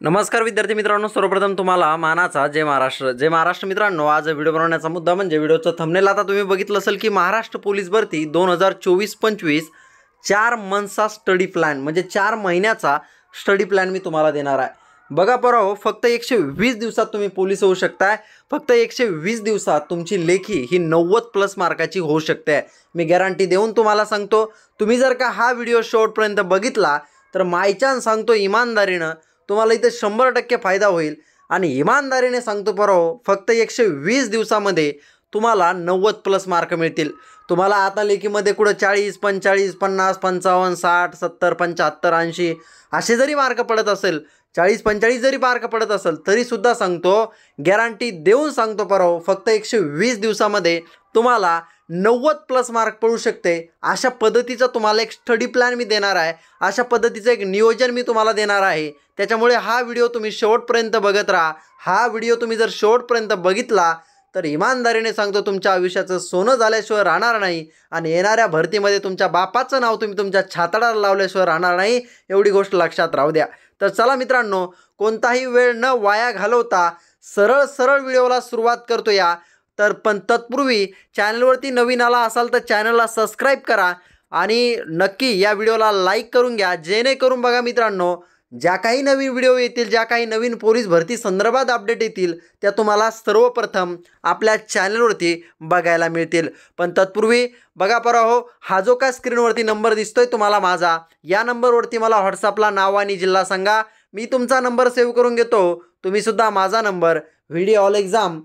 नमस्कार विद्यार्थी मित्रांनो, सर्वप्रथम तुम्हाला मानाचा जय महाराष्ट्र मित्रांनो। आज व्हिडिओ बनवण्याचा मुद्दा म्हणजे व्हिडिओचं थंबनेल आता तुम्ही बघितलं असेल की महाराष्ट्र पोलीस भरती 2024-25 4 मंथचा स्टडी प्लॅन म्हणजे 4 महिन्याचा स्टडी प्लॅन मी तुम्हाला देणार आहे। बघा पराहो, फक्त 120 दिवसात तुम्ही पोलीस होऊ शकताय। फक्त 120 दिवसात तुमची लेखी ही 90+ मार्काची होऊ शकते। मी गॅरंटी देऊन तुम्हाला सांगतो, तुम्ही जर का हा व्हिडिओ शेवटपर्यंत बघितला तर मायचान सांगतो इमानदारीनं तुम्हाला इथे 100% फायदा होईल। आणि इमानदारीने सांगतो पराहो, फक्त 120 दिवसामध्ये तुम्हाला 90+ मार्क मिळतील। तुम्हाला आता लेखीमध्ये कुठं 40, 45, 50, 55, 60, 70, 75, 80 असे जरी मार्क पडत असेल, 40-45 जरी मार्क पडत असेल तरी सुद्धा सांगतो, गॅरंटी देऊन सांगतो पराहो, फक्त 120 दिवसामध्ये तुम्हाला 90+ मार्क पडू शकते। अशा पद्धतीचा तुम्हाला एक स्टडी प्लॅन मी देणार आहे, अशा पद्धतीचं एक नियोजन मी तुम्हाला देणार आहे। त्याच्यामुळे हा व्हिडिओ तुम्ही शेवटपर्यंत बघत राहा। हा व्हिडिओ तुम्ही जर शेवटपर्यंत बघितला तर इमानदारीने सांगतो, तुमच्या आयुष्याचं सोनं झाल्याशिवाय राहणार नाही आणि येणाऱ्या भरतीमध्ये तुमच्या बापाचं नाव तुम्ही तुमच्या छातडाला लावल्याशिवाय राहणार नाही, एवढी गोष्ट लक्षात राहू द्या। तर चला मित्रांनो, कोणताही वेळ न वाया घालवता सरळ व्हिडिओला सुरुवात करूया। तर पण तत्पूर्वी चॅनलवरती नवीन आला असाल तर चॅनलला सबस्क्राईब करा आणि नक्की या व्हिडिओला लाईक करून घ्या, जेणेकरून बघा मित्रांनो, ज्या काही नवीन व्हिडिओ येतील, ज्या काही नवीन पोलीस भरती संदर्भात अपडेट येतील, त्या तुम्हाला सर्वप्रथम आपल्या चॅनलवरती बघायला मिळतील। पण तत्पूर्वी बघा पराहो, हा जो काय स्क्रीनवरती नंबर दिसतोय तुम्हाला माझा, या नंबरवरती मला व्हॉट्सअपला नाव आणि जिल्हा सांगा, मी तुमचा नंबर सेव्ह करून घेतो। तुम्ही सुद्धा माझा नंबर व्हिडिओ ऑल एक्झाम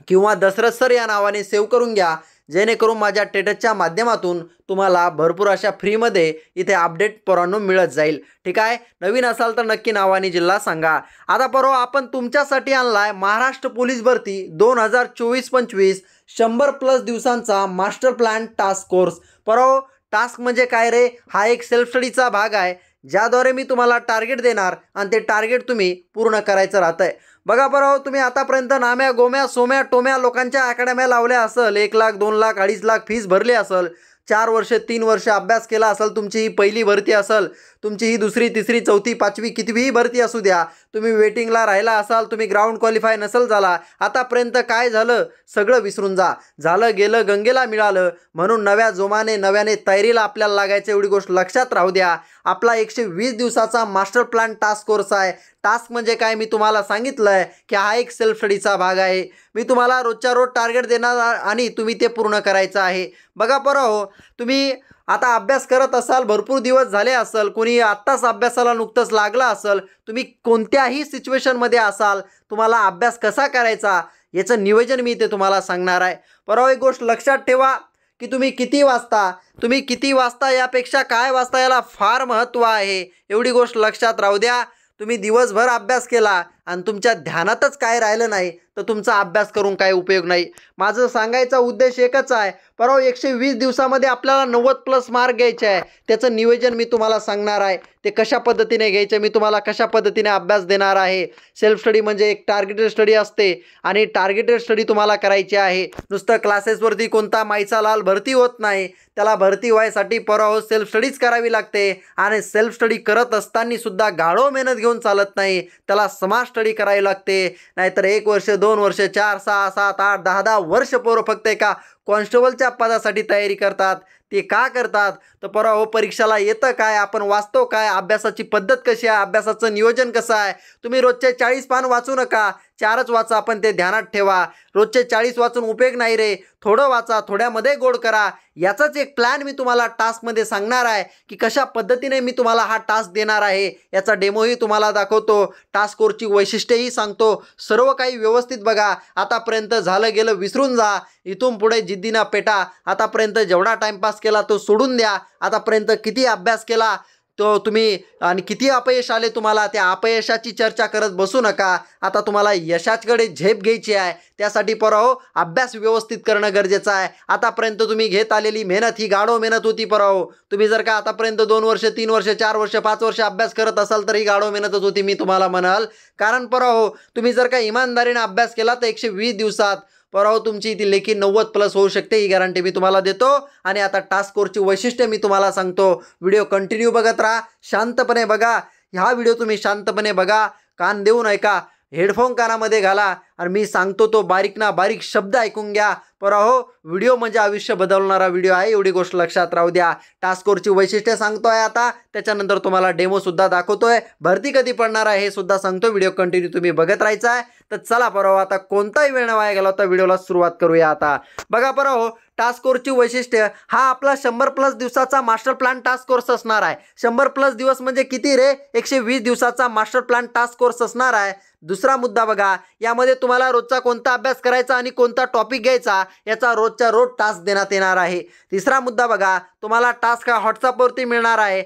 किंवा दशरथ सर या नावाने सेव्ह करून घ्या, जेणेकरून माझ्या टेटसच्या माध्यमातून तुम्हाला भरपूर अशा फ्रीमध्ये इथे अपडेट पोरांनो मिळत जाईल। ठीक आहे, नवीन असाल तर नक्की नाव आणि जिल्हा सांगा। आता पराहो, आपण तुमच्यासाठी आणलाय महाराष्ट्र पोलीस भरती 2024-25 100+ दिवसांचा मास्टर प्लॅन टास्क कोर्स। पराहो, टास्क म्हणजे काय रे? हा एक सेल्फ स्टडीचा भाग आहे, ज्याद्वारे मी तुम्हाला टार्गेट देणार आणि ते टार्गेट तुम्ही पूर्ण करायचं राहतंय। बघा पराहो, तुम्ही आतापर्यंत नाम्या गोम्या सोम्या टोम्या लोकांच्या अकॅडम्या लावल्या असेल, 1 लाख 2 लाख 2.5 लाख फीस भरली असेल, 4 वर्ष 3 वर्ष अभ्यास केला असेल, तुमची ही पहिली भरती असेल, तुमची ही दुसरी तिसरी चौथी पाचवी कितीही भरती असू द्या, तुम्ही वेटिंगला राहिला असाल, तुम्ही ग्राउंड क्वालिफाय नसेल झाला, आतापर्यंत काय झालं सगळं विसरून जा। झालं गेलं गंगेला मिळालं, म्हणून नव्या जोमाने नव्याने तयारीला आपल्याला लागायचं, एवढी गोष्ट लक्षात राहू द्या। आपला 120 दिवसाचा मास्टर प्लॅन टास्क कोर्स आहे। टास्क म्हणजे काय मी तुम्हाला सांगितलं आहे की हा एक सेल्फ स्टडीचा भाग आहे। मी तुम्हाला रोजच्या रोज टार्गेट देणार आणि तुम्ही ते पूर्ण करायचं आहे। बघा पराहो, तुम्ही आता अभ्यास करत असाल, भरपूर दिवस झाले असेल, कोणी आत्ताच अभ्यासाला नुकतंच लागला असेल, तुम्ही कोणत्याही सिच्युएशनमध्ये असाल, तुम्हाला अभ्यास कसा करायचा याचं नियोजन मी इथे तुम्हाला सांगणार आहे। पराहो, एक गोष्ट लक्षात ठेवा की तुम्ही किती वाजता यापेक्षा काय वाजता याला फार महत्त्व आहे, एवढी गोष्ट लक्षात राहू द्या। तुम्ही दिवसभर अभ्यास केला आणि तुमच्या ध्यानातच काय राहिलं नाही तर तुमचा अभ्यास करून काय उपयोग नाही। माझं सांगायचा उद्देश एकच आहे, पराहो 120 दिवसामध्ये आपल्याला 90+ मार्क घ्यायचे आहे, त्याचं नियोजन मी तुम्हाला सांगणार आहे। ते कशा पद्धतीने घ्यायचे, मी तुम्हाला कशा पद्धतीने अभ्यास देणार आहे। सेल्फ स्टडी म्हणजे एक टार्गेटेड स्टडी असते आणि टार्गेटेड स्टडी तुम्हाला करायची आहे। नुसतं क्लासेसवरती कोणता माईचा लाल भरती होत नाही, त्याला भरती व्हायसाठी पराहो सेल्फ स्टडीज करावी लागते आणि सेल्फ स्टडी करत असताना सुद्धा गाढव मेहनत घेऊन चालत नाही, त्याला स्मार्ट स्टडी करावी लागते। नाहीतर 1 वर्ष 2 वर्ष 4 6 7 8 10 वर्ष पोरं फक्त एका कॉन्स्टेबलच्या पदासाठी तयारी करतात। ते का करतात तर पराहो, परीक्षेला येतं काय, आपण वाचतो काय, अभ्यासाची पद्धत कशी आहे, अभ्यासाचं नियोजन कसं आहे। तुम्ही रोजचे 40 पान वाचू नका, 4च वाचा, पण ते ध्यानात ठेवा। रोजचे 40 वाचून उपयोग नाही रे, थोडं वाचा, थोड्यामध्ये गोड करा। याचाच एक प्लॅन मी तुम्हाला टास्कमध्ये सांगणार आहे की कशा पद्धतीने मी तुम्हाला हा टास्क देणार आहे, याचा डेमोही तुम्हाला दाखवतो, टास्क कोर्सची वैशिष्ट्येही सांगतो। सर्व काही व्यवस्थित बघा। आतापर्यंत झालं गेलं विसरून जा, इथून पुढे जिद्दीनं पेटा। आतापर्यंत जेवढा टाइमपास केला तो सोडून द्या, आतापर्यंत किती अभ्यास केला तो तुम्ही आणि किती अपयश आले तुम्हाला, त्या अपयशाची चर्चा करत बसू नका। आता तुम्हाला यशाकडे झेप घ्यायची आहे, त्यासाठी पराहो अभ्यास व्यवस्थित करणं गरजेचं आहे। आतापर्यंत तुम्ही घेत आलेली मेहनत ही गाढव मेहनत होती पराहो। तुम्ही जर का आतापर्यंत 2 वर्ष 3 वर्ष 4 वर्ष 5 वर्ष अभ्यास करत असाल तर ही गाढव मेहनतच होती मी तुम्हाला म्हणाल। कारण पराहो, तुम्ही जर का इमानदारीने अभ्यास केला तर 120 दिवसात पराहो तुमची ती लेखी 90+ होऊ शकते, ही गॅरंटी मी तुम्हाला देतो। आणि आता टास्क कोर्सची वैशिष्ट्ये मी तुम्हाला सांगतो, व्हिडिओ कंटिन्यू बघत राहा, शांतपणे बघा। हा व्हिडिओ तुम्ही शांतपणे बघा, कान देऊन ऐका, हेडफोन कानामध्ये घाला आणि मी सांगतो तो बारीक ना बारीक शब्द ऐकून घ्या. पर हो, व्हिडिओ म्हणजे आयुष्य बदलणारा व्हिडिओ आहे, एवढी गोष्ट लक्षात राहू द्या. टास्क फोर्सची वैशिष्ट्ये सांगतोय आता, त्याच्यानंतर तुम्हाला डेमोसुद्धा दाखवतोय, भरती कधी पडणार आहे हे सुद्धा सांगतो. व्हिडिओ कंटिन्यू तुम्ही बघत राहायचा आहे. तर चला परवा आता कोणताही वेळ न वाया गेला होता, व्हिडिओला सुरुवात करूया आता. बघा परवा, टास्क फोर्सची वैशिष्ट्य, हा आपला 100+ दिवसाचा मास्टर प्लॅन टास्क कोर्स असणार आहे. 100+ दिवस म्हणजे किती रे? 120 दिवसाचा मास्टर प्लॅन टास्क कोर्स असणार आहे. दुसरा मुद्दा बघा, यामध्ये तुम्हाला रोजचा कोणता अभ्यास करायचा आणि कोणता टॉपिक घ्यायचा याचा रोजच्या रोज टास्क देण्यात येणार आहे. तिसरा मुद्दा बघा, तुम्हाला टास्क हा व्हॉट्सअपवरती मिळणार आहे.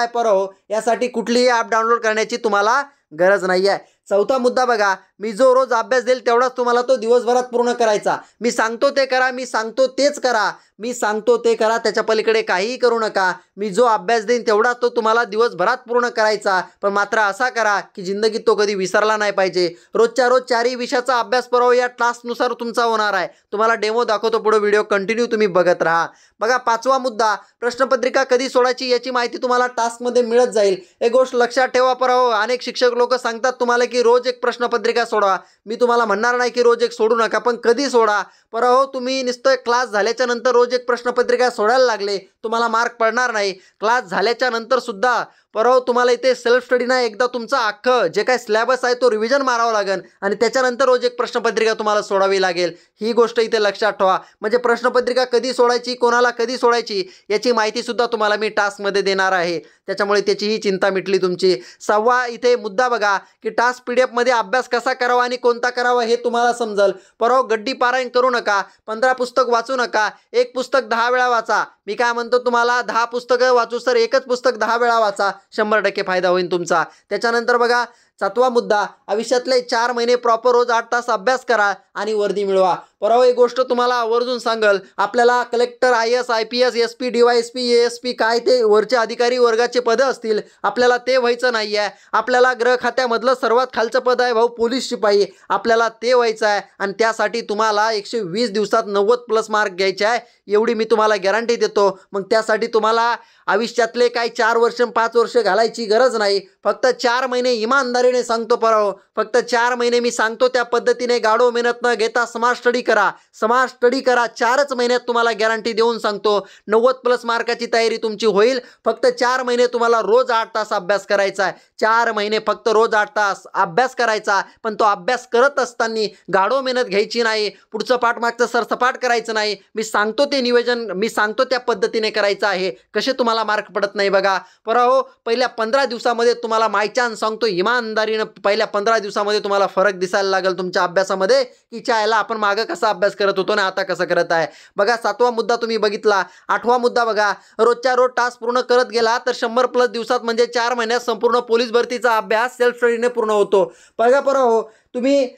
परहो, यासाठी कुठलीही ॲप डाउनलोड करण्याची तुम्हाला गरज नाही आहे. चौथा मुद्दा बघा, मी जो रोज अभ्यास देईल तेवढाच तुम्हाला तो दिवसभरात पूर्ण करायचा. मी सांगतो ते करा, मी सांगतो तेच करा, मी सांगतो ते करा, त्याच्या पलीकडे काहीही करू नका. मी जो अभ्यास देईन तेवढाच तो तुम्हाला दिवसभरात पूर्ण करायचा. पण मात्र असा करा की जिंदगीत तो कधी विसरला नाही पाहिजे. रोजच्या रोज 4ही विषयाचा अभ्यास परवा या टास्कनुसार तुमचा होणार आहे. तुम्हाला डेमो दाखवतो, पुढे व्हिडिओ कंटिन्यू तुम्ही बघत राहा. बघा, पाचवा मुद्दा, प्रश्नपत्रिका कधी सोडायची याची माहिती तुम्हाला टास्कमध्ये मिळत जाईल. एक गोष्ट लक्षात ठेवा परहो, अनेक शिक्षक लोक सांगतात तुम्हाला की रोज एक प्रश्नपत्रिका सोडवा. मी तुम्हाला म्हणणार नाही की रोज एक सोडू नका, पण कधी सोडा. परहो, तुम्ही नुसतं क्लास झाल्याच्या नंतर रोज एक प्रश्नपत्रिका सोडायला लागले, तुम्हाला मार्क पडणार नाही. क्लास झाल्याच्या नंतर सुद्धा परहो तुम्हाला इथे सेल्फ स्टडी ना एकदा तुमचा अख्खं जे काय सिलेबस आहे तो रिव्हिजन मारावं लागेल आणि त्याच्यानंतर रोज एक प्रश्नपत्रिका तुम्हाला सोडावी लागेल. ही गोष्ट इथे लक्षात ठेवा. म्हणजे प्रश्नपत्रिका कधी सोडायची, कोणाला कधी सोडायची याची माहिती सुद्धा तुम्हाला मी टास्कमध्ये देणार आहे. त्याच्यामुळे त्याचीही चिंता मिटली तुमची. सहावा इथे मुद्दा बघा की टास्क PDF मध्ये अभ्यास कसा करावा आणि कोणता करावा हे तुम्हाला समजेल. परहो, गड्डी पारायण करू नका, 15 पुस्तक वाचू नका, एक पुस्तक 10 वेळा वाचा. मी काय म्हणतो, तुम्हाला 10 पुस्तकं वाचू सर, एकच पुस्तक 10 वेळा वाचा, 100% फायदा होईल तुमचा. त्याच्यानंतर बघा, सातवा मुद्दा, आयुष्यातले 4 महिने प्रॉपर रोज 8 तास अभ्यास करा आणि वर्दी मिळवा. परवा एक गोष्ट तुम्हाला आवर्जून सांगल, आपल्याला collector, IAS, IPS, SP, DYSP, ASP काय ते वरचे अधिकारी वर्गाचे पदं असतील, आपल्याला ते व्हायचं नाही आहे. आपल्याला गृह खात्यामधलं सर्वात खालचं पद आहे भाऊ, पोलीस शिपाई, आपल्याला ते व्हायचं आहे. आणि त्यासाठी तुम्हाला 120 दिवसात 90+ मार्क घ्यायचे आहे, एवढी मी तुम्हाला गॅरंटी देतो. मग त्यासाठी तुम्हाला आयुष्यातले काही 4 वर्ष 5 वर्ष घालायची गरज नाही. फक्त 4 महिने इमानदारीने सांगतो परहो, फक्त 4 महिने मी सांगतो त्या पद्धतीने गाढव मेहनत न घेता स्मार्ट स्टडी करा. 4च महिन्यात तुम्हाला गॅरंटी देऊन सांगतो 90+ मार्काची तयारी तुमची होईल. फक्त 4 महिने तुम्हाला रोज 8 तास अभ्यास करायचा आहे. 4 महिने फक्त रोज 8 तास अभ्यास करायचा. पण तो अभ्यास करत असताना गाढव मेहनत घ्यायची नाही, पुढचं पाठमागचं सरसपाट करायचं नाही. मी सांगतो ते नियोजन, मी सांगतो त्या पद्धतीने करायचं आहे. कसे तुम्हाला मार्क पडत नाही बघा. परहो, पहिल्या 15 दिवसामध्ये तुम्हाला मायचान सांगतो इमानदारीनं, पहिल्या 15 दिवसामध्ये तुम्हाला फरक दिसायला लागेल तुमच्या अभ्यासामध्ये की चायला आपण मागं कसा अभ्यास करत होतो ना आता कसं करत आहे. बघा, 7वा मुद्दा तुम्ही बघितला. 8वा मुद्दा बघा, रोजच्या रोज टास्क पूर्ण करत गेला तर 100+ दिवसात म्हणजे 4 महिन्यात संपूर्ण पोलीस भरतीचा अभ्यास सेल्फ स्टडीने पूर्ण होतो. बघा परहो, तुम्ही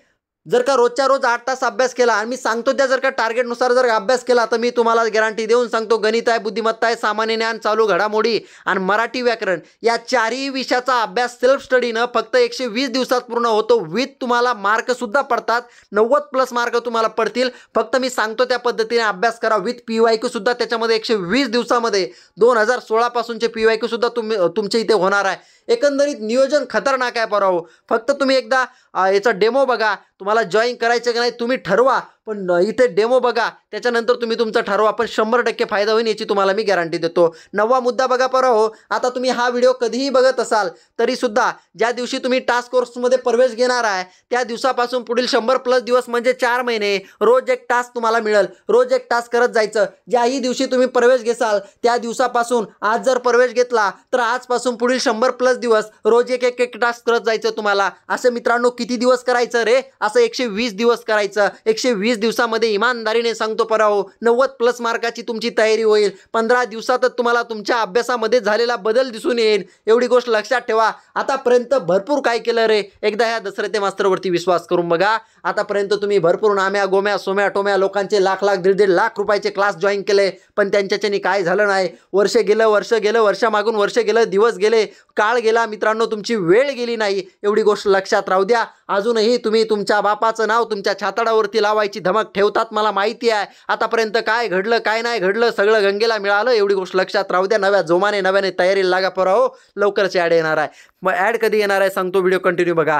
जर का रोजच्या रोज 8 तास अभ्यास केला आणि मी सांगतो त्या जर का टार्गेटनुसार जर अभ्यास केला तर मी तुम्हाला गॅरंटी देऊन सांगतो, गणित आहे, बुद्धिमत्ता आहे, सामान्य ज्ञान, चालू घडामोडी आणि मराठी व्याकरण या 4ही विषयाचा अभ्यास सेल्फ स्टडीनं फक्त 120 दिवसात पूर्ण होतो. विथ तुम्हाला मार्कसुद्धा पडतात, 90+ मार्क तुम्हाला पडतील. फक्त मी सांगतो त्या पद्धतीने अभ्यास करा. विथ PYQ सुद्धा त्याच्यामध्ये 120 दिवसामध्ये 2016 पासूनचे PYQ सुद्धा तुमच्या इथे होणार आहे. एकंदरीत नियोजन खतरनाक आहे परहो. फक्त तुम्ही एकदा याचा डेमो बघा, तुम्हाला जॉईन करायचं की नाही तुम्ही ठरवा. पण इथे डेमो बघा, त्याच्यानंतर तुम्ही तुमचं ठरवा. पण 100% फायदा होईल याची तुम्हाला मी गॅरंटी देतो. 9वा मुद्दा बघा परहो, आता तुम्ही हा व्हिडिओ कधीही बघत असाल तरीसुद्धा ज्या दिवशी तुम्ही टास्क कोर्समध्ये प्रवेश घेणार आहे त्या दिवसापासून पुढील 100+ दिवस म्हणजे 4 महिने रोज एक टास्क तुम्हाला मिळेल. रोज एक टास्क करत जायचं. ज्याही दिवशी तुम्ही प्रवेश घेसाल त्या दिवसापासून, आज जर प्रवेश घेतला तर आजपासून पुढील 100+ दिवस रोज एक टास्क करत जायचं तुम्हाला. असं मित्रांनो किती दिवस करायचं रे? असं 120 दिवस करायचं. 120 दिवसामध्ये इमानदारीने सांगतो परहो 90+ मार्काची तुमची तयारी होईल. 15 दिवसातच तुम्हाला तुमच्या अभ्यासामध्ये झालेला बदल दिसून येईल. एवढी गोष्ट लक्षात ठेवा. आतापर्यंत भरपूर काय केलं रे, एकदा ह्या दसरथे मास्तरवरती विश्वास करून बघा. आतापर्यंत तुम्ही भरपूर नाम्या गोम्या सोम्या टोम्या लोकांचे लाख 1.5 लाख रुपयाचे क्लास जॉईन केले, पण त्यांच्याच्यानी काय झालं नाही. वर्ष गेलं, वर्षामागून वर्ष गेलं, दिवस गेले, काळ गेला मित्रांनो, तुमची वेळ गेली नाही. एवढी गोष्ट लक्षात राहू द्या. अजूनही तुम्ही तुमच्या बापाचं नाव तुमच्या छाताडावरती लावायची धमक ठेवतात, मला माहिती आहे. आतापर्यंत काय घडलं काय नाही घडलं सगळं गंगेला मिळालं, एवढी गोष्ट लक्षात राहू द्या. नव्या जोमाने नव्याने तयारीला लागा पोराओ, लवकरच ॲड येणार आहे. मग ॲड कधी येणार आहे सांगतो, व्हिडिओ कंटिन्यू बघा.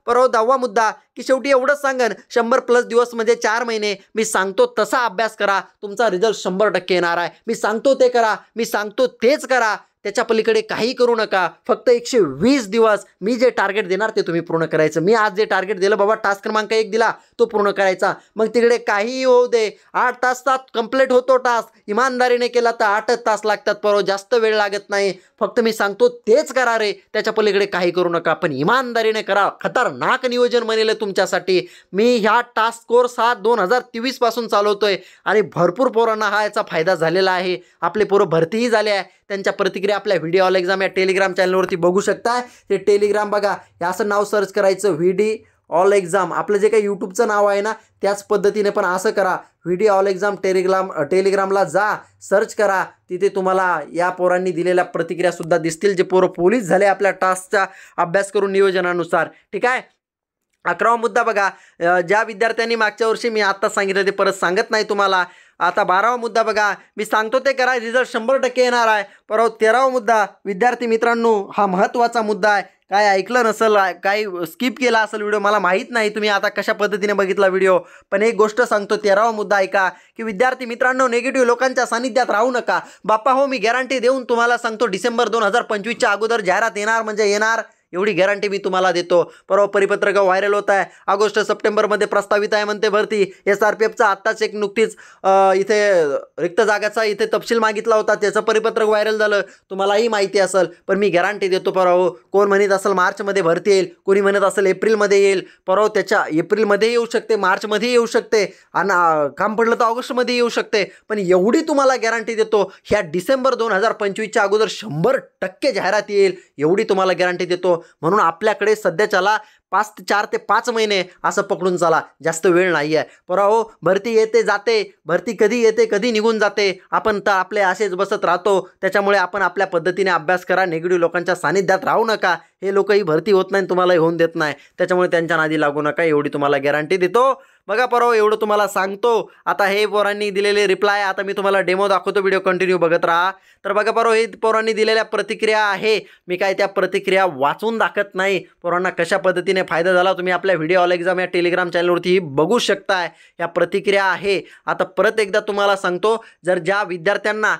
पोराओ 10वा मुद्दा की शेवटी एवढंच सांगन, 100+ दिवस म्हणजे 4 महिने. मी सांगतो तसा अभ्यास करा, तुमचा रिझल्ट 100% येणार आहे. मी सांगतो ते करा, मी सांगतो तेच करा, त्याच्या पलीकडे काही करू नका. फक्त 120 दिवस मी जे टार्गेट देणार ते तुम्ही पूर्ण करायचं. मी आज जे टार्गेट दिलं बाबा, टास्क क्रमांक 1 दिला तो पूर्ण करायचा. मग तिकडे काहीही होऊ दे, 8 तासात कंप्लीट होतो टास्क. इमानदारीने केला तर 8 तास लागतात पोरं, जास्त वेळ लागत नाही. फक्त मी सांगतो तेच करा रे, त्याच्या पलीकडे काही करू नका, पण इमानदारीने करा. खतरनाक नियोजन बनेल तुमच्यासाठी. मी ह्या टास्क कोर्स हा 2023 पासून चालवतोय आणि भरपूर पोरांना हा याचा फायदा झालेला आहे. आपले पोरं भरतीही झाले आहे. त्यांच्या प्रतिक्रिया आपल्या व्हिडिओ ऑल एक्झाम या टेलिग्राम चॅनलवरती बघू शकता. ते टेलिग्राम बघा, हे असं नाव सर्च करायचं, व्हिडिओ ऑल एक्झाम. आपलं जे काही यूट्यूबचं नाव आहे ना, त्याच पद्धतीने पण असं करा, व्हिडिओ ऑल एक्झाम टेलिग्रामला जा, सर्च करा. तिथे तुम्हाला या पोरांनी दिलेल्या प्रतिक्रियासुद्धा दिसतील, जे पोरं पोलीस झाले आपल्या टास्कचा अभ्यास करून नियोजनानुसार. ठीक आहे. 11वा मुद्दा बघा, ज्या विद्यार्थ्यांनी मागच्या वर्षी मी आत्ता सांगितलं ते परत सांगत नाही तुम्हाला. आता 12वा मुद्दा बघा, मी सांगतो ते करा, रिझल्ट 100% येणार आहे. परत 13वा मुद्दा, विद्यार्थी मित्रांनो हा महत्त्वाचा मुद्दा आहे. काय ऐकलं नसेल, काही स्किप केला असेल व्हिडिओ, मला माहीत नाही तुम्ही आता कशा पद्धतीने बघितला व्हिडिओ, पण एक गोष्ट सांगतो, 13वा मुद्दा ऐका की विद्यार्थी मित्रांनो, निगेटिव्ह लोकांच्या सानिध्यात राहू नका. बाप्पा हो, मी गॅरंटी देऊन तुम्हाला सांगतो, डिसेंबर 2025च्या अगोदर जाहिरात येणार म्हणजे येणार, एवढी गॅरंटी मी तुम्हाला देतो. परवा परिपत्रक व्हायरल होत आहे, ऑगस्ट सप्टेंबरमध्ये प्रस्तावित आहे म्हणते भरती. SRPFचा आत्ताच एक नुकतीच इथे रिक्त जागाचा इथे तपशील मागितला होता, त्याचं परिपत्रक व्हायरल झालं, तुम्हालाही माहिती असेल. पण मी गॅरंटी देतो परवा, कोण म्हणत असेल मार्चमध्ये भरती येईल, कोणी म्हणत असेल एप्रिलमध्ये येईल. परवा त्याच्या एप्रिलमध्ये येऊ शकते, मार्चमध्ये येऊ शकते, आणि काम पडलं तर ऑगस्टमध्ये येऊ शकते. पण एवढी तुम्हाला गॅरंटी देतो, ह्या डिसेंबर 2025च्या अगोदर 100% जाहिरात येईल, एवढी तुम्हाला गॅरंटी देतो. म्हणून आपल्याकडे सध्याच्याला 4 ते 5 महिने असं पकडून चला, जास्त वेळ नाही आहे. हो, भरती येते जाते, भरती कधी येते कधी निघून जाते, आपण तर आपले असेच बसत राहतो. त्याच्यामुळे आपण आपल्या पद्धतीने अभ्यास करा, निगेटिव्ह लोकांच्या सानिध्यात राहू नका. हे लोकही भरती होत नाही, तुम्हालाही होऊन देत नाही, त्याच्यामुळे त्यांच्या नादी लागू नका, एवढी तुम्हाला गॅरंटी देतो. बघा एवढं तुम्हाला सांगतो. आता हे पोरांनी दिलेले रिप्लाय, आता मी तुम्हाला डेमो दाखवतो, व्हिडिओ कंटिन्यू बघत राहा. तर बघा हे पोरांनी दिलेल्या प्रतिक्रिया आहे, मी काय त्या प्रतिक्रिया वाचून दाखवत नाही. पोरांना कशा पद्धतीने फायदा झाला तुम्ही आपल्या व्हिडिओ ऑल एक्झाम या टेलिग्राम चॅनलवरती बघू शकताय. या प्रतिक्रिया आहे. आता परत एकदा तुम्हाला सांगतो, जर ज्या विद्यार्थ्यांना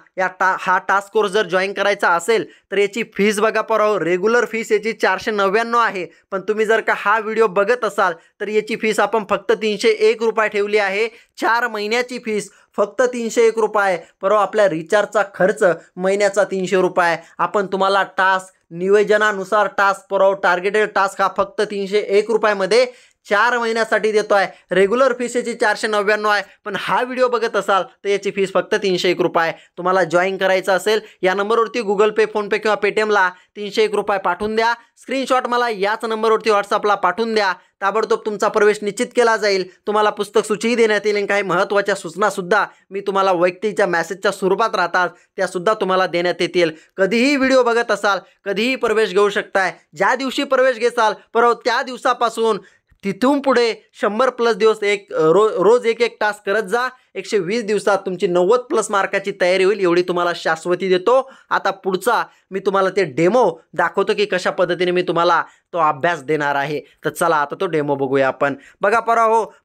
हा टास्क कोर्स जर जॉईन करायचा असेल तर याची फीस बघा रेग्युलर फीस याची 499 आहे. पण तुम्ही जर का हा व्हिडिओ बघत असाल तर याची फीस आपण फक्त 301 रुपये ठेवली आहे. 4 महिन्याची फीस फक्त 301 रुपये. आपल्या रिचार्जचा खर्च महिन्याचा 300 रुपये. आपण तुम्हाला टास्क नियोजनानुसार टास्क टार्गेटेड टास्क हा फक्त 301 रुपयामध्ये 4 महिन्यासाठी देतो आहे. रेग्युलर फीस याची 499 आहे. पण हा व्हिडिओ बघत असाल तर याची फीस फक्त 301 रुपये. तुम्हाला जॉईन करायचं असेल या नंबरवरती गुगल पे, फोनपे किंवा पेटीएमला 301 रुपये पाठवून द्या. स्क्रीनशॉट मला याच नंबरवरती व्हॉट्सअपला पाठवून द्या. ताबडतोब तुमचा प्रवेश निश्चित केला जाईल. तुम्हाला पुस्तक सूचीही देण्यात येईल. काही महत्त्वाच्या सूचनासुद्धा मी तुम्हाला वैयक्तिकच्या मेसेजच्या स्वरूपात राहतात, त्यासुद्धा तुम्हाला देण्यात येतील. कधीही व्हिडिओ बघत असाल, कधीही प्रवेश घेऊ शकताय. ज्या दिवशी प्रवेश घेसाल त्या दिवसापासून तिथून पुढे 100+ दिवस रोज एक टास्क करत जा. 120 दिवसात तुमची 90+ मार्काची तयारी होईल, एवढी तुम्हाला शाश्वती देतो. आता पुढचा मी तुम्हाला ते डेमो दाखवतो की कशा पद्धतीने मी तुम्हाला तो अभ्यास देणार आहे. तर चला आता तो डेमो बघूया आपण. बघा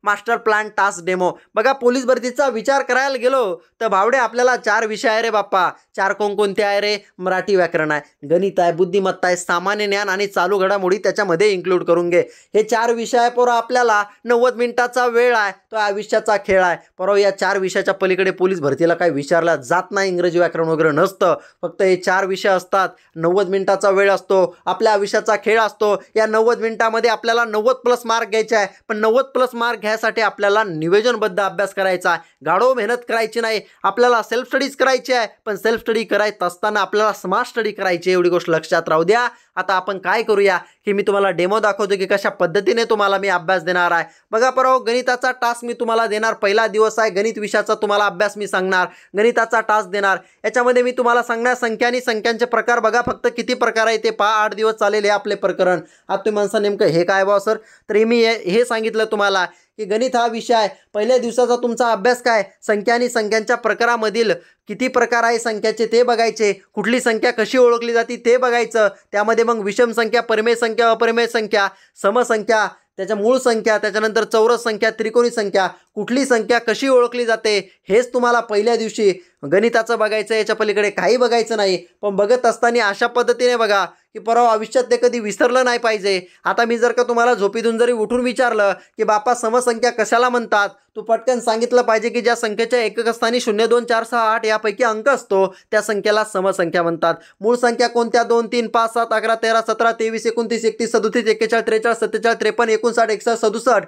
मास्टर प्लॅन टास्क डेमो. बघा पोलीस भरतीचा विचार करायला गेलो तर भावडे आपल्याला 4 विषय आहे रे बाप्पा. 4 कोणकोणते आहे रे? मराठी व्याकरण आहे, गणित आहे, बुद्धिमत्ता आहे, सामान्य ज्ञान आणि चालू घडामोडी त्याच्यामध्ये इन्क्लूड करून घे. हे 4 विषय आहे आपल्याला 90 मिनिटाचा वेळ आहे, तो आयुष्याचा खेळ आहे. या 4 विषयाच्या पलीकडे पोलीस भरतीला काही विचारला जात नाही, इंग्रजी व्याकरण वगैरे नसतं. फक्त हे 4 विषय असतात. 90 मिनिटाचा वेळ असतो, आपल्या आयुष्याचा खेळ असतो. या 90 मिनिटामध्ये आपल्याला 90+ मार्क घ्यायचे आहे. पण 90+ मार्क घ्यायसाठी आपल्याला नियोजनबद्ध अभ्यास करायचा आहे. गाढव मेहनत करायची नाही. आपल्याला सेल्फ स्टडीज करायची आहे, पण सेल्फ स्टडी करायचं असताना आपल्याला स्मार्ट स्टडी करायची, एवढी गोष्ट लक्षात राहू द्या. आता आपण काय करूया की मी तुम्हाला डेमो दाखवतो की कशा पद्धतीने तुम्हाला मी अभ्यास देणार आहे। बघा पोरांनो, गणिताचा टास्क मी तुम्हाला देणार, पहिला दिवस आहे, गणित विषयाचा तुम्हाला अभ्यास मी सांगणार, गणिताचा टास्क देणार। याच्यामध्ये मी तुम्हाला सांगणार संख्या आणि संख्यांचे प्रकार। बघा फक्त किती प्रकार आहे ते पहा, 8 दिवस चालेल हे आपले प्रकरण। आता तुम्ही म्हणसा नेमकं हे काय बा सर, तर मी हे सांगितलं तुम्हाला की गणित हा विषय आहे, पहिल्या दिवसाचा तुमचा अभ्यास काय, संख्या आणि संख्यांच्या प्रकारामधील किती प्रकार आहे संख्याचे ते बघायचे, कुठली संख्या कशी ओळखली जाते ते बघायचं, त्यामध्ये मग विषम संख्या, परिमेय संख्या, अपरिमेय संख्या, समसंख्या, त्याच्या मूळ संख्या, त्याच्यानंतर चौरस संख्या, त्रिकोणी संख्या, कुठली संख्या कशी ओळखली जाते हेच तुम्हाला पहिल्या दिवशी गणिताचं बघायचं, याच्या पलीकडे काही बघायचं नाही। पण बघत असताना अशा पद्धतीने बघा की परवा आयुष्यात ते कधी विसरलं नाही पाहिजे। आता मी जर का तुम्हाला झोपेतून जरी उठून विचारलं की बापा समसंख्या कशाला म्हणतात, तू पटकन सांगितलं पाहिजे की ज्या संख्येच्या एकक स्थानी 0, 2, 4, 6, 8 यापैकी अंक असतो त्या संख्येला समसंख्या म्हणतात। मूळ संख्या कोणत्या, 2, 3, 5, 7, 11, 13, 17, 23, 29, 31, 37, 41, 43, 47, 53, 59, 61, 67,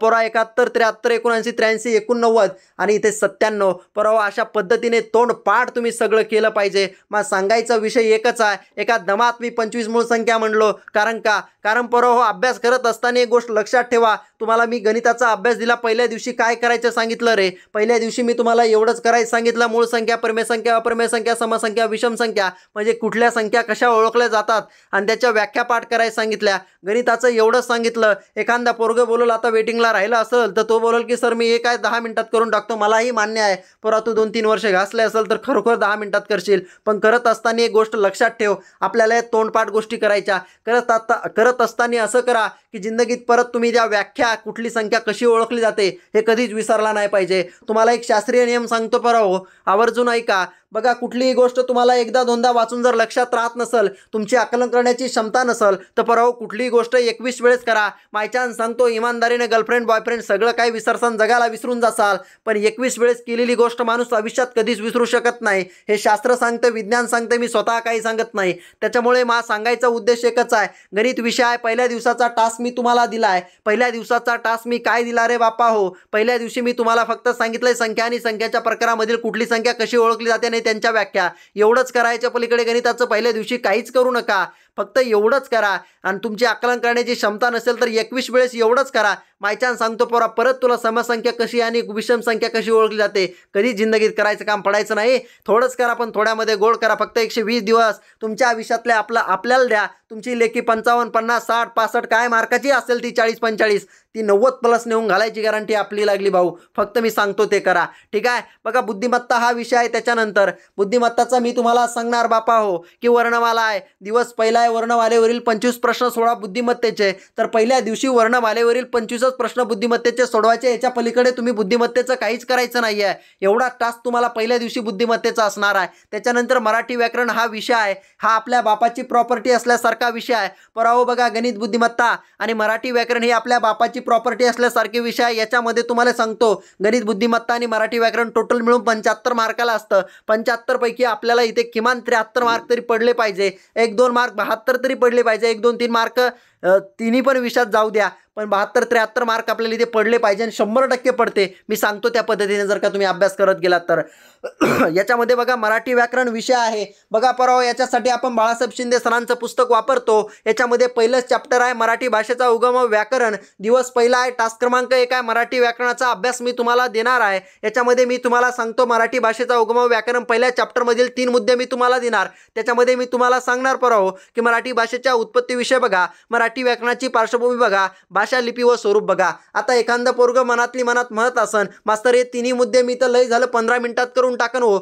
पोरा 71, 73, 79, 83, 89 आणि इथे 97। परवा अशा पद्धतीने तोंड पाठ तुम्ही सगळं केलं पाहिजे। मग सांगायचा विषय एकच आहे, एका दमात मी 25 मूळ संख्या म्हणलो, कारण परवा अभ्यास करत असताना एक गोष्ट लक्षात ठेवा, तुम्हाला मी गणिताचा अभ्यास दिला, पहिल्या दिवशी काय करायचं सांगितलं रे, पहिल्या दिवशी मी तुम्हाला एवढंच करायचं सांगितलं, मूळ संख्या, परिमेय संख्या, अपरिमेय संख्या, समसंख्या, विषम संख्या, म्हणजे कुठल्या संख्या कशा ओळखल्या जातात आणि त्याच्या व्याख्या पाठ करायला सांगितल्या। गणिताचं एवढंच सांगितलं। एखादा पोरगं बोलल आता वेटिंगला राहिला असेल तर तो बोलल की सर मी हे काय 10 मिनिटात करून टाकतो, मलाही मान्य आहे, परंतु 2-3 वर्ष घासले असेल तर खरोखर 10 मिनिटात करशील। पण करत असताना एक गोष्ट लक्षात ठेव, आपल्याला तोंडपाठ गोष्टी करायच्या, करत असताना असं करा की जिंदगीत परत तुम्ही ज्या व्याख्या, कुठली संख्या कशी ओळखली जाते हे कधीच विसरला नाही पाहिजे। तुम्हाला एक शास्त्रीय नियम सांगतो परवा, आवर्जून ऐका। बघा कुठलीही गोष्ट तुम्हाला एकदा दोनदा वाचून जर लक्षात राहत नसेल, तुमची आकलन करण्याची क्षमता नसेल तर परवा कुठलीही गोष्ट 21 वेळेस करा। माय चान्स सांगतो, इमानदारीने गर्लफ्रेंड बॉयफ्रेंड सगळं काही विसरसान, जगाला विसरून जासाल, पण 21 वेळेस केलेली गोष्ट माणूस आयुष्यात कधीच विसरू शकत नाही। हे शास्त्र सांगतं, विज्ञान सांगतं, मी स्वतः काही सांगत नाही। त्याच्यामुळे मा सांगायचा उद्देश एकच आहे, गणित विषय आहे, पहिल्या दिवसाचा टास्क मी तुम्हाला दिलाय। पहिल्या दिवसाचा टास्क मी काय दिला रे बापा हो, पहिल्या दिवशी मी तुम्हाला फक्त सांगितलंय संख्या आणि संख्याच्या प्रकारामधील कुठली संख्या कशी ओळखली जाते आणि त्यांच्या व्याख्या, एवढंच करायच्या पलीकडे गणिताचं पहिल्या दिवशी काहीच करू नका, फक्त एवढंच करा। आणि तुमची आकलन करण्याची क्षमता नसेल तर 21 वेळेस एवढंच करा। मायचान सांगतो पोरा, परत तुला समसंख्या कशी आणि विषम संख्या कशी ओळखली जाते कधी जिंदगीत करायचं काम पडायचं नाही। थोडंच करा पण थोड्यामध्ये गोड करा। फक्त 120 दिवस तुमच्या आयुष्यातले आपल्याला द्या। तुमची लेखी 55, 50, 60, 65 काय मार्काची असेल ती 40, 45 ती 90 प्लस नेऊन घालायची गॅरंटी आपली लागली भाऊ, फक्त मी सांगतो ते करा, ठीक आहे। बघा बुद्धिमत्ता हा विषय आहे, त्याच्यानंतर बुद्धिमत्ताचा मी तुम्हाला सांगणार बापा हो की वर्णमाला आहे। दिवस पहिला आहे, वर्णमालेवरील 25 प्रश्न सोडा बुद्धिमत्तेचे, तर पहिल्या दिवशी वर्णमालेवरील 25च प्रश्न बुद्धिमत्तेचे सोडवायचे, याच्या पलीकडे तुम्ही बुद्धिमत्तेचं काहीच करायचं नाही आहे। एवढा टास्क तुम्हाला पहिल्या दिवशी बुद्धिमत्तेचा असणार आहे। त्याच्यानंतर मराठी व्याकरण हा विषय आहे, हा आपल्या बापाची प्रॉपर्टी असल्यासारखा विषय आहे। पराहो बघा, गणित बुद्धिमत्ता आणि मराठी व्याकरण हे आपल्या बापाची प्रॉपर्टी असल्यासारखे विषय आहे। याच्यामध्ये तुम्हाला सांगतो, गणित बुद्धिमत्ता आणि मराठी व्याकरण टोटल मिळून 75 मार्काला असतं। 75 पैकी आपल्याला इथे किमान 73 मार्क तरी पडले पाहिजे, 1-2 मार्क 72 तरी पडले पाहिजे, 1-2-3 मार्क तिन्ही पण विषयात जाऊ द्या, पण 72-73 मार्क आपल्याला इथे पडले पाहिजे आणि 100% पडते। मी सांगतो त्या पद्धतीने जर का तुम्ही अभ्यास करत गेलात तर याच्यामध्ये बघा मराठी व्याकरण विषय आहे। बघा पराव, याच्यासाठी आपण बाळासाहेब शिंदे सरांचं पुस्तक वापरतो। याच्यामध्ये पहिलंच चॅप्टर आहे मराठी भाषेचा उगम व व्याकरण। दिवस पहिला आहे, टास्क क्रमांक 1 आहे, मराठी व्याकरणाचा अभ्यास मी तुम्हाला देणार आहे। याच्यामध्ये मी तुम्हाला सांगतो मराठी भाषेचा उगम व व्याकरण पहिल्या चॅप्टरमधील 3 मुद्दे मी तुम्हाला देणार। त्याच्यामध्ये मी तुम्हाला सांगणार पराव की मराठी भाषेच्या उत्पत्ती विषय बघा, मराठी व्याकरणाची पार्श्वभूमी बघा, भाषा लिपी व स्वरूप बघा। आता एखादा पोरग मनातली मनात म्हणत असन, मास्तर हे तिन्ही मुद्दे मी तर लय झालं 15 मिनिटात करून टाकन हो,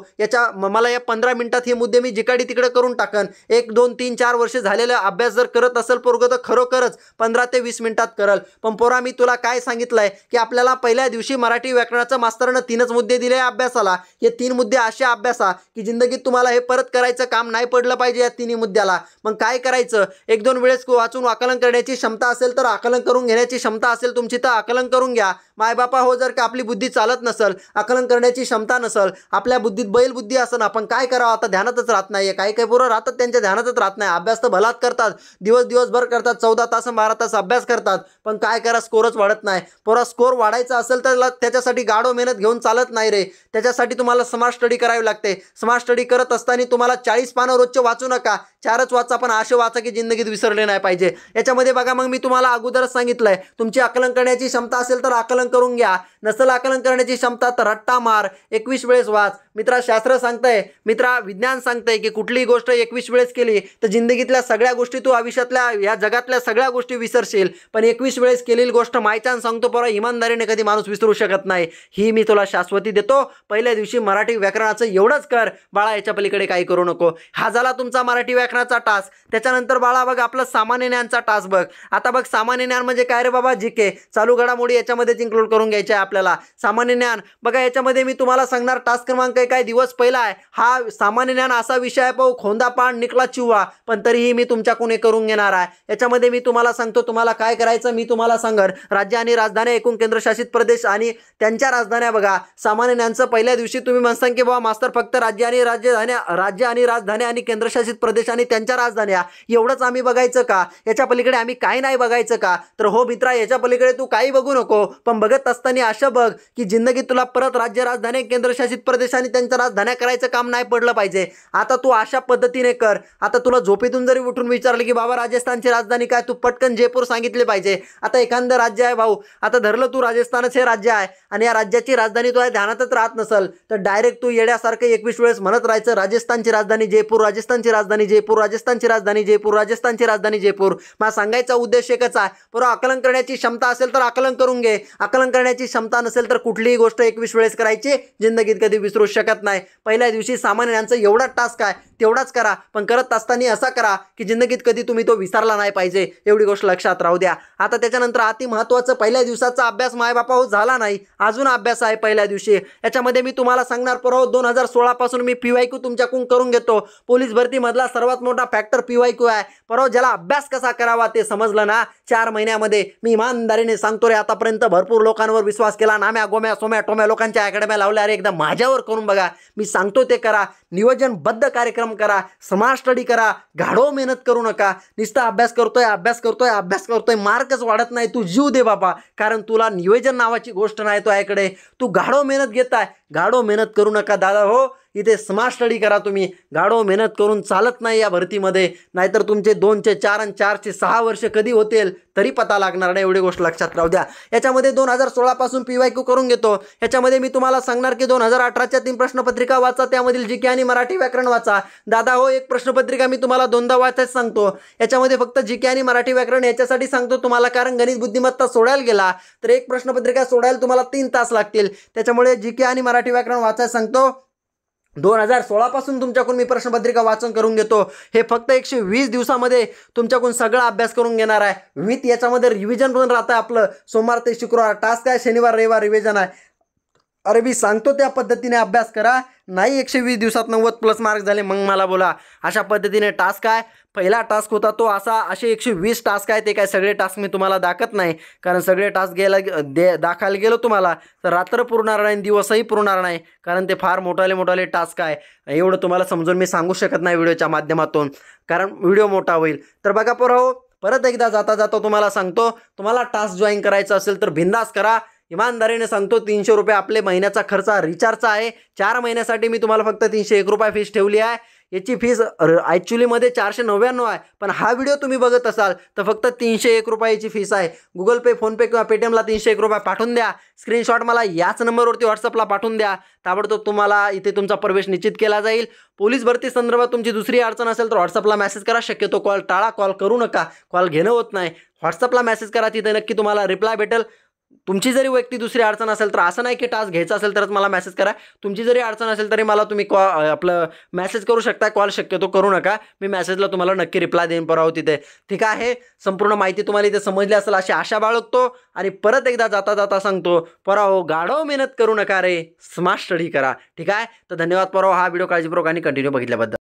मला या 15 मिनिटात हे मुद्दे मी जिकाडी तिकडे करून टाकन। 1, 2, 3, 4 वर्ष झालेला अभ्यास जर करत असेल पोरग तर खरोखरच 15 ते 20 मिनिटात करल। पण पोरा, मी तुला काय सांगितलंय की आपल्याला पहिल्या दिवशी मराठी व्याकरणाचं मास्तरनं 3च मुद्दे दिले अभ्यासाला। हे 3 मुद्दे असे अभ्यासा की जिंदगीत तुम्हाला हे परत करायचं काम नाही पडलं पाहिजे या 3 मुद्द्याला। मग काय करायचं, 1-2 वेळेस वाचून आकलन करण्याची क्षमता असेल तर आकलन करून घेण्याची क्षमता असेल तुमची तर आकलन करून घ्या. मायबापा हो, जर का आपली बुद्धी चालत नसल, आकलन करण्याची क्षमता नसल, आपल्या बुद्धीत बैलबुद्धी असं, आपण काय करावं आता ध्यानातच राहत नाही. काही काही पोरं राहतात त्यांच्या ध्यानातच राहत नाही. अभ्यास तर भलात करतात, दिवसभर करतात, 14 तास 12 तास अभ्यास करतात, पण काय करा स्कोरच वाढत नाही. पोरा स्कोर वाढायचा असेल तर त्याच्यासाठी गाढव मेहनत घेऊन चालत नाही रे. त्याच्यासाठी तुम्हाला स्मार्ट स्टडी करावी लागते. स्मार्ट स्टडी करत असताना तुम्हाला 40 पानं रोजचे वाचू नका, 4च वाचा, पण असे वाचा की जिंदगीत विसरले नाही पाहिजे. याच्यामध्ये बघा, मग मी तुम्हाला अगोदरच सांगितलंय, तुमची आकलन करण्याची क्षमता असेल तर आकलन करून घ्या, नसेल आकलन करण्याची क्षमता तर रट्टा मार, 21 वेळेस वाच. मित्रा, शास्त्र सांगतंय, मित्रा विज्ञान सांगतंय की कुठलीही गोष्ट 21 वेळेस केली तर जिंदगीतल्या सगळ्या गोष्टी तू आयुष्यातल्या या जगातल्या सगळ्या गोष्टी विसरशील, पण 21 वेळेस केलेली गोष्ट मायचान सांगतो पोरा, इमानदारीने कधी माणूस विसरू शकत नाही. ही मी तुला शाश्वती देतो. पहिल्या दिवशी मराठी व्याकरणाचं एवढंच कर बाळा, याच्या पलीकडे काही करू नको. हा झाला तुमचा मराठी व्याकरणाचा टास्क. त्याच्यानंतर बाळा बघ आपलं सामान्य ज्ञानचा टास्क बघ. आता बघ सामान्य ज्ञान म्हणजे काय रे बाबा, जीके चालू घडामोडी याच्यामध्येच इन्क्लूड करून घ्यायचे आहे आपल्याला. सामान्य ज्ञान बघा, याच्यामध्ये मी तुम्हाला सांगणार टास्क क्रमांक काय दिवस पहिला आहे. हा सामान्य ज्ञान असा विषय आहे पाहू, खोंदा पाण निकला चिव्वा, पण तरीही मी तुमच्याकडून करून घेणार आहे. याच्यामध्ये मी तुम्हाला सांगतो तुम्हाला काय करायचं. मी तुम्हाला सांगणार राज्य आणि राजधानी, एकूण केंद्रशासित प्रदेश आणि त्यांच्या राजधान्या. बघा सामान्य ज्ञानचं पहिल्या दिवशी तुम्ही म्हणसान की बाबा मास्तर फक्त राज्य आणि राजधानी आणि केंद्रशासित प्रदेश आणि त्यांच्या राजधान्या एवढंच आम्ही बघायचं का, याच्या पलीकडे आम्ही काही नाही बघायचं का. तर हो मित्रा, याच्या पलीकडे तू काही बघू नको, पण बघत असताना असं बघ की जिंदगीत तुला परत राज्य, राजधानी, केंद्रशासित प्रदेश आणि त्यांच्या राजधान्या करायचं काम नाही पडलं पाहिजे. आता तू अशा पद्धतीने कर. आता तुला झोपेतून जरी उठून विचारलं की बाबा राजस्थानची राजधानी काय, तू पटकन जयपूर सांगितले पाहिजे. आता एखादं राज्य आहे भाऊ, आता धरलं तू राजस्थानच हे राज्य आहे आणि या राज्याची राजधानी तुला ध्यानातच राहत नसल तर डायरेक्ट तू येड्यासारखं 21 वेळेस म्हणत राहायचं राजस्थानची राजधानी जयपूर, राजस्थानची राजधानी जयपूर, राजस्थानची राजधानी जयपूर, राजस्थानची राजधानी जयपूर. मला सांगायचा उद्देश एकच आहे, बरोबर आकलन करण्याची क्षमता असेल तर आकलन करून घे, आकलन करण्याची क्षमता नसेल तर कुठलीही गोष्ट 21 वेळेस करायची, जिंदगीत कधी विसरू शकत नाही. पहिल्या दिवशी सामान्य ज्ञानचं एवढाच टास्क आहे, तेवढाच करा, पण करत असताना असा करा की जिंदगीत कधी तुम्ही तो विसरला नाही पाहिजे. एवढी गोष्ट लक्षात राहू द्या. आता त्याच्यानंतर अति महत्त्वाचं, पहिल्या दिवसाचा अभ्यास मायबापा हो झाला नाही, अजून अभ्यास आहे पहिल्या दिवशी. याच्यामध्ये मी तुम्हाला सांगणार परवा 2016 पासून मी PYQ तुमच्याकडून करून घेतो. पोलीस भरतीमधला सर्वात मोठा फॅक्टर PYQ आहे. परवा ज्याला अभ्यास कसा करावा ते समजलं ना 4 महिन्यामध्ये, मी इमानदारीने सांगतो रे, आतापर्यंत भरपूर लोकांवर विश्वास केला, नाम्या गोम्या सोम्या टोम्या लोकांच्या अकॅडम्या लावल्या, अरे एकदा माझ्यावर करून बघा. मी सांगतो ते करा, नियोजनबद्ध कार्यक्रम करा, स्मार्ट स्टडी करा, गाढव मेहनत करू नका. नुसता अभ्यास करतोय, मार्कच वाढत नाही, तू जीव दे बाबा, कारण तुला नियोजन नावाची गोष्ट नाही तो याकडे. तू गाढव मेहनत घेताय, गाढव मेहनत करू नका दादा हो. इथे स्मार्ट स्टडी करा तुम्ही. गाढव मेहनत करून चालत नाही या भरतीमध्ये, नाहीतर तुमचे 2चे 4 आणि 4चे 6 वर्ष कधी होतील तरी पता लागणार नाही. एवढी गोष्ट लक्षात राहू द्या. याच्यामध्ये 2016 पासून PYQ करून घेतो. याच्यामध्ये मी तुम्हाला सांगणार की 2018च्या 3 प्रश्नपत्रिका वाचा, त्यामधील जीके आणि मराठी व्याकरण वाचा. दादा हो, एक प्रश्नपत्रिका मी तुम्हाला 2दा वाचायच सांगतो. याच्यामध्ये फक्त जीके आणि मराठी व्याकरण याच्यासाठी सांगतो तुम्हाला, कारण गणित बुद्धिमत्ता सोडायला गेला तर एक प्रश्नपत्रिका सोडायला तुम्हाला 3 तास लागतील. त्याच्यामुळे जीके आणि मराठी व्याकरण वाचायला सांगतो. 2016 पासून तुमच्याकडून मी प्रश्नपत्रिका वाचन करून घेतो. हे फक्त 120 दिवसामध्ये तुमच्याकडून सगळा अभ्यास करून घेणार आहे. विथ याच्यामध्ये रिव्हिजन पण राहतं आपलं. सोमवार ते शुक्रवार टास्क आहे, शनिवार रविवार रिव्हिजन आहे. अरे मी सांगतो त्या पद्धतीने अभ्यास करा. नाही 120 दिवसात 90+ मार्क झाले मग मला बोला. अशा पद्धतीने टास्क आहे. पहिला टास्क होता तो असे 120 टास्क आहे. ते काय सगळे टास्क मी तुम्हाला दाखवत नाही, कारण सगळे टास्क दाखवायला गेलो तुम्हाला तर रात्र पुरणार नाही, दिवसही पुरणार नाही, कारण ते फार मोठाले टास्क आहे. एवढं तुम्हाला समजून मी सांगू शकत नाही व्हिडिओच्या माध्यमातून, कारण व्हिडिओ मोठा होईल. तर बघा पोरांनो, परत एकदा जाता तुम्हाला सांगतो, तुम्हाला टास्क जॉईन करायचा असेल तर बिंदास करा. इमानदारीने सांगतो, 300 रुपये आपले महिन्याचा खर्च रिचार्जचा आहे. 4 महिन्यासाठी मी तुम्हाला फक्त 301 रुपये फीस ठेवली आहे. याची फीस ॲक्च्युलीमध्ये 499 आहे, पण हा व्हिडिओ तुम्ही बघत असाल तर फक्त 301 रुपयाची फीस आहे. गुगल पे, फोनपे किंवा पेटीएमला 301 रुपये पाठवून द्या. स्क्रीनशॉट मला याच नंबरवरती व्हॉट्सअपला पाठवून द्या. ताबडतोब तुम्हाला इथे तुमचा प्रवेश निश्चित केला जाईल. पोलीस भरती संदर्भात तुमची दुसरी अडचण असेल तर व्हॉट्सअपला मेसेज करा. शक्यतो कॉल टाळा, कॉल करू नका, कॉल घेणं होत नाही. व्हॉट्सअपला मेसेज करा, तिथे नक्की तुम्हाला रिप्लाय भेटेल. तुमची जरी व्यक्ती दुसरी अडचण असेल तर असं नाही की टास्क घ्यायचा असेल तरच मला मेसेज करा. तुमची जरी अडचण असेल तरी मला तुम्ही आपलं मेसेज करू शकता. कॉल शक्यतो करू नका. मी मेसेजला तुम्हाला नक्की रिप्लाय देईन पराव तिथे. ठीक आहे, संपूर्ण माहिती तुम्हाला इथे समजली असेल अशी आशा बाळगतो. आणि परत एकदा जाता सांगतो, पराव गाढव मेहनत करू नका रे, स्मार्ट स्टडी करा. ठीक आहे, तर धन्यवाद पराव हा व्हिडिओ काळजीपूर्वक आणि कंटिन्यू बघितल्याबद्दल.